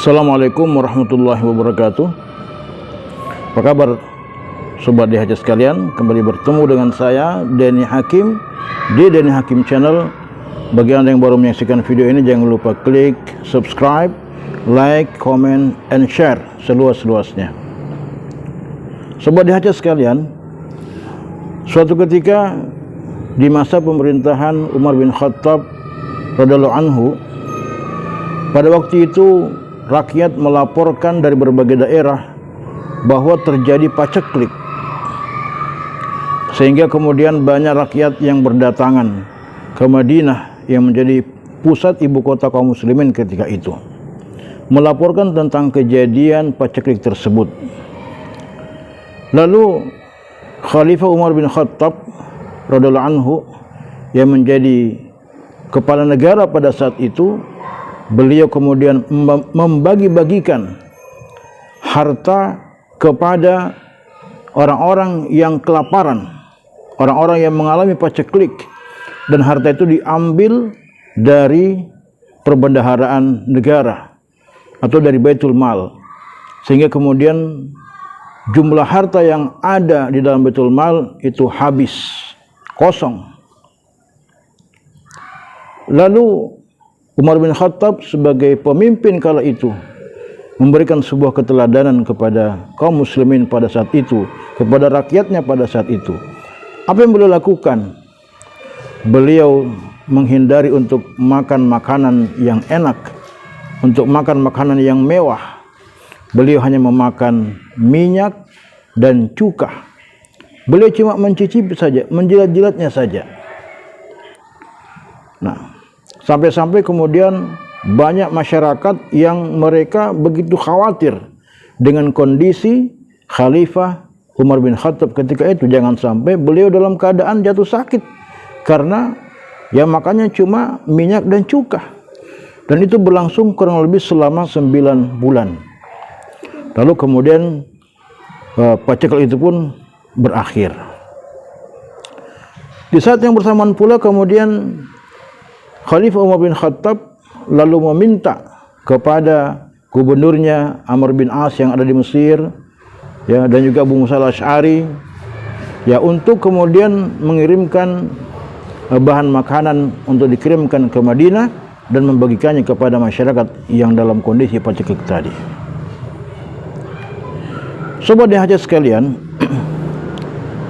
Assalamualaikum warahmatullahi wabarakatuh. Apa kabar sobat DHC sekalian? Kembali bertemu dengan saya Denny Hakim di Denny Hakim Channel. Bagi Anda yang baru menyaksikan video ini, jangan lupa klik subscribe, like, comment, and share seluas-luasnya. Sobat DHC sekalian, suatu ketika di masa pemerintahan Umar bin Khattab radhiyallahu anhu, pada waktu itu rakyat melaporkan dari berbagai daerah bahwa terjadi paceklik, sehingga kemudian banyak rakyat yang berdatangan ke Madinah yang menjadi pusat ibu kota kaum muslimin ketika itu, melaporkan tentang kejadian paceklik tersebut. Lalu Khalifah Umar bin Khattab radhiyallahu anhu yang menjadi kepala negara pada saat itu, beliau kemudian membagi-bagikan harta kepada orang-orang yang kelaparan, orang-orang yang mengalami paceklik, dan harta itu diambil dari perbendaharaan negara atau dari Baitul Mal, sehingga kemudian jumlah harta yang ada di dalam Baitul Mal itu habis, kosong. Lalu Umar bin Khattab sebagai pemimpin kala itu memberikan sebuah keteladanan kepada kaum muslimin pada saat itu, kepada rakyatnya pada saat itu. Apa yang beliau lakukan? Beliau menghindari untuk makan makanan yang enak, untuk makan makanan yang mewah. Beliau hanya memakan minyak dan cuka. Beliau cuma mencicipi saja, menjilat-jilatnya saja. Nah, sampai-sampai kemudian banyak masyarakat yang mereka begitu khawatir dengan kondisi Khalifah Umar bin Khattab ketika itu. Jangan sampai beliau dalam keadaan jatuh sakit karena ya makannya cuma minyak dan cuka. Dan itu berlangsung kurang lebih selama 9 bulan. Lalu kemudian paceklik itu pun berakhir. Di saat yang bersamaan pula kemudian Khalifah Umar bin Khattab lalu meminta kepada gubernurnya Amr bin As yang ada di Mesir, ya, dan juga Abu Musa al-Asy'ari, ya, untuk kemudian mengirimkan bahan makanan untuk dikirimkan ke Madinah dan membagikannya kepada masyarakat yang dalam kondisi paceklik tadi. Sobat DHC sekalian,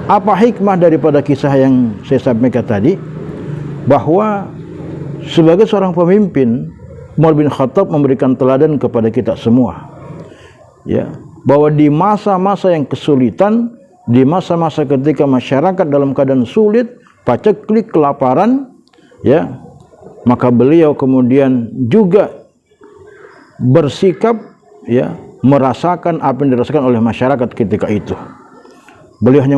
apa hikmah daripada kisah yang saya sampaikan tadi? Bahwa sebagai seorang pemimpin, Umar bin Khattab memberikan teladan kepada kita semua, ya, bahwa di masa-masa yang kesulitan, di masa-masa ketika masyarakat dalam keadaan sulit, paceklik, kelaparan, ya, maka beliau kemudian juga bersikap, ya, merasakan apa yang dirasakan oleh masyarakat ketika itu. Beliau hanya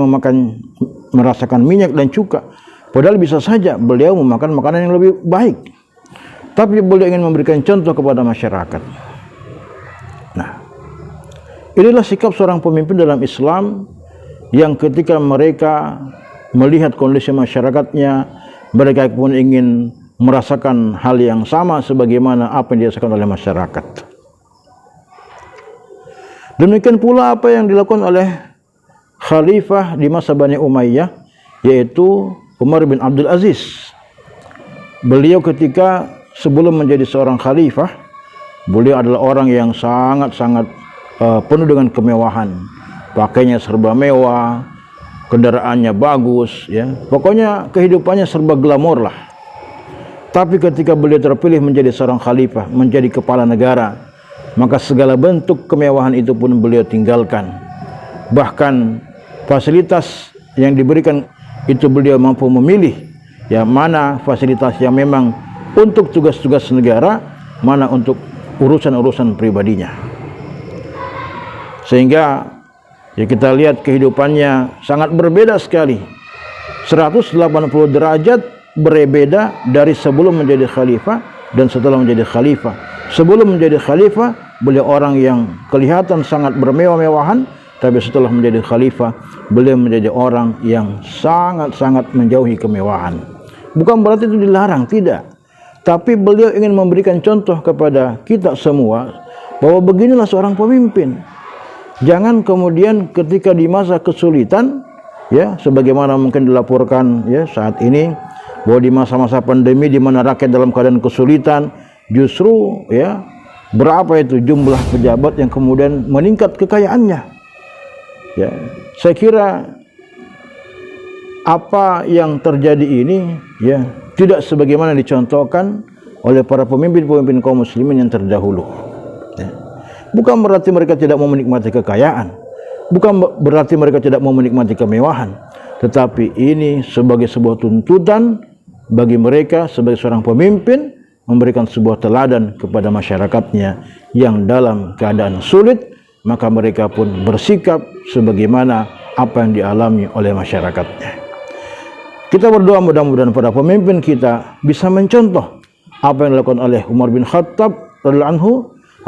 merasakan minyak dan cuka, padahal bisa saja beliau memakan makanan yang lebih baik. Tapi beliau ingin memberikan contoh kepada masyarakat. Nah, inilah sikap seorang pemimpin dalam Islam yang ketika mereka melihat kondisi masyarakatnya, mereka pun ingin merasakan hal yang sama sebagaimana apa yang dirasakan oleh masyarakat. Demikian pula apa yang dilakukan oleh Khalifah di masa Bani Umayyah, yaitu Umar bin Abdul Aziz. Beliau ketika sebelum menjadi seorang khalifah, beliau adalah orang yang sangat-sangat penuh dengan kemewahan. Pakainya serba mewah, kendaraannya bagus, ya. Pokoknya kehidupannya serba glamor lah. Tapi ketika beliau terpilih menjadi seorang khalifah, menjadi kepala negara, maka segala bentuk kemewahan itu pun beliau tinggalkan. Bahkan fasilitas yang diberikan itu beliau mampu memilih, ya, mana fasilitas yang memang untuk tugas-tugas negara, mana untuk urusan-urusan pribadinya. Sehingga ya kita lihat kehidupannya sangat berbeda sekali, 180 derajat berbeda dari sebelum menjadi khalifah dan setelah menjadi khalifah. Sebelum menjadi khalifah, beliau orang yang kelihatan sangat bermewah-mewahan, tapi setelah menjadi khalifah, beliau menjadi orang yang sangat-sangat menjauhi kemewahan. Bukan berarti itu dilarang, tidak. Tapi beliau ingin memberikan contoh kepada kita semua bahwa beginilah seorang pemimpin. Jangan kemudian ketika di masa kesulitan, ya, sebagaimana mungkin dilaporkan ya saat ini, bahwa di masa-masa pandemi di mana rakyat dalam keadaan kesulitan, justru ya berapa itu jumlah pejabat yang kemudian meningkat kekayaannya. Ya, saya kira apa yang terjadi ini ya tidak sebagaimana dicontohkan oleh para pemimpin-pemimpin kaum muslimin yang terdahulu. Ya. Bukan berarti mereka tidak mau menikmati kekayaan, bukan berarti mereka tidak mau menikmati kemewahan, tetapi ini sebagai sebuah tuntutan bagi mereka sebagai seorang pemimpin, memberikan sebuah teladan kepada masyarakatnya yang dalam keadaan sulit, maka mereka pun bersikap sebagaimana apa yang dialami oleh masyarakatnya. Kita berdoa mudah-mudahan para pemimpin kita bisa mencontoh apa yang dilakukan oleh Umar bin Khattab radhiyallahu anhu,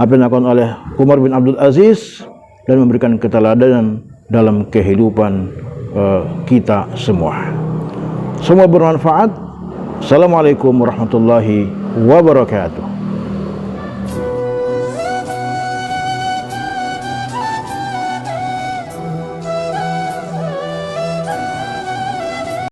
apa yang dilakukan oleh Umar bin Abdul Aziz, dan memberikan keteladanan dalam kehidupan kita semua. Semua bermanfaat. Assalamualaikum warahmatullahi wabarakatuh.